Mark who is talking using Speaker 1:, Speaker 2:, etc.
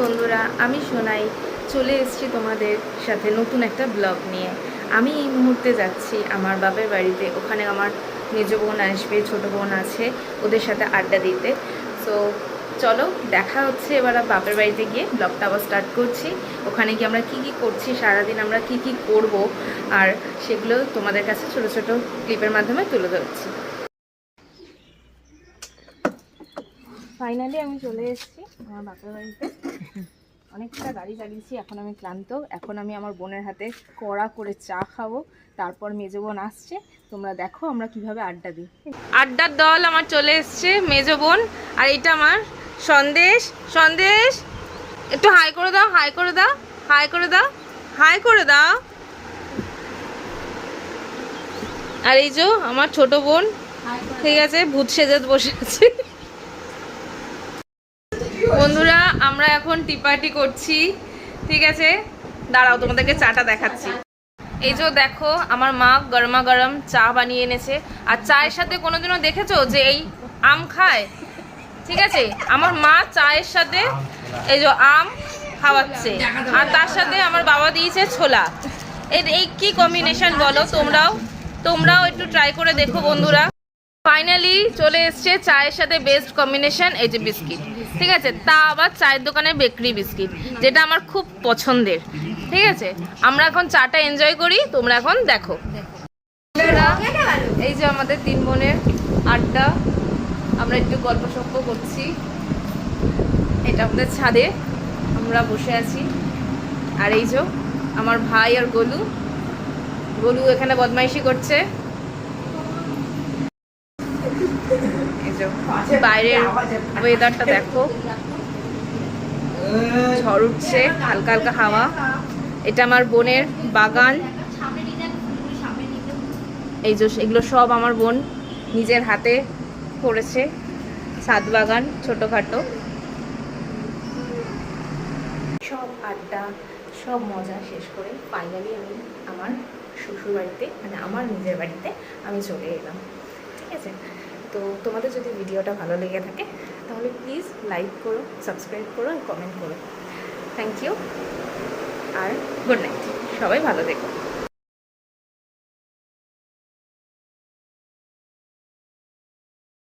Speaker 1: বন্ধুরা, আমি সোনাই চলে এসেছি তোমাদের সাথে নতুন একটা ব্লগ নিয়ে। আমি এই মুহূর্তে যাচ্ছি আমার বাপের বাড়িতে। ওখানে আমার মেজ বোন আসবে, ছোটো বোন আছে, ওদের সাথে আড্ডা দিতে। সো চলো দেখা হচ্ছে এবার বাপের বাড়িতে গিয়ে। ব্লগটা আবার স্টার্ট করছি। ওখানে গিয়ে আমরা কী কী করছি, সারাদিন আমরা কী কী করব, আর সেগুলো তোমাদের কাছে ছোটো ছোটো ক্লিপের মাধ্যমে তুলে ধরছি। ফাইনালি আমি চলে এসেছি আমার বাপের বাড়িতে। অনেকটা গাড়ি চালিয়েছি, এখন আমি ক্লান্ত। এখন আমি আমার বোনের হাতে কড়া করে চা খাবো, তারপর মেজো বোন আসছে। তোমরা দেখো আমরা কিভাবে আড্ডা দিই। আড্ডার দল আমার চলে এসছে, মেজো বোন আর এটা আমার সন্দেশ। সন্দেশ একটু হাই করে দাও, হাই করে দাও, হাই করে দাও, হাই করে দাও। আর এই যে আমার ছোট বোন, ঠিক আছে, ভূত সেজে বসে আছে। বন্ধুরা আমরা এখন টি পার্টি করছি, ঠিক আছে। দাঁড়াও তোমাদেরকে চাটা দেখাচ্ছি। এই যে দেখো আমার মা গরমা গরম চা বানিয়ে এনেছে। আর চায়ের সাথে কোনোদিনও দেখেছো যে এই আম খায়? ঠিক আছে, আমার মা চায়ের সাথে এই যে আম খাওয়াচ্ছে, আর তার সাথে আমার বাবা দিয়েছে ছোলা। এই কি কম্বিনেশন বলো? তোমরাও একটু ট্রাই করে দেখো বন্ধুরা। ফাইনালি চলে এসছে চায়ের সাথে বেস্ট কম্বিনেশন, এই যে বিস্কিট, ঠিক আছে। তা আবার চায়ের দোকানের বেকারি বিস্কিট, যেটা আমার খুব পছন্দের, ঠিক আছে। আমরা এখন চাটা এনজয় করি, তোমরা এখন দেখো। এই যে আমাদের তিন বোনের আড্ডা, আমরা একটু গল্প সল্প করছি। এটা আমাদের ছাদে আমরা বসে আছি। আর এই যে আমার ভাই আর গোলু এখানে বদমাইশি করছে। বাইরের ওয়েদারটা দেখো, ঝড় উঠছে, হালকা হালকা হাওয়া। এটা আমার বোনের বাগান। এই যে এগুলো সব আমার বোন নিজের হাতে করেছে, ছাদ বাগান ছোটোখাটো। সব আড্ডা, সব মজা শেষ করে ফাইনালি আমি আমার শ্বশুর বাড়িতে, মানে আমার নিজের বাড়িতে আমি চলে এলাম, ঠিক আছে। তো তোমাদের যদি ভিডিওটা ভালো লেগে থাকে তাহলে প্লিজ লাইক করো, সাবস্ক্রাইব করো আর কমেন্ট করো। থ্যাংক ইউ আর গুড নাইট। সবাই ভালো থেকো।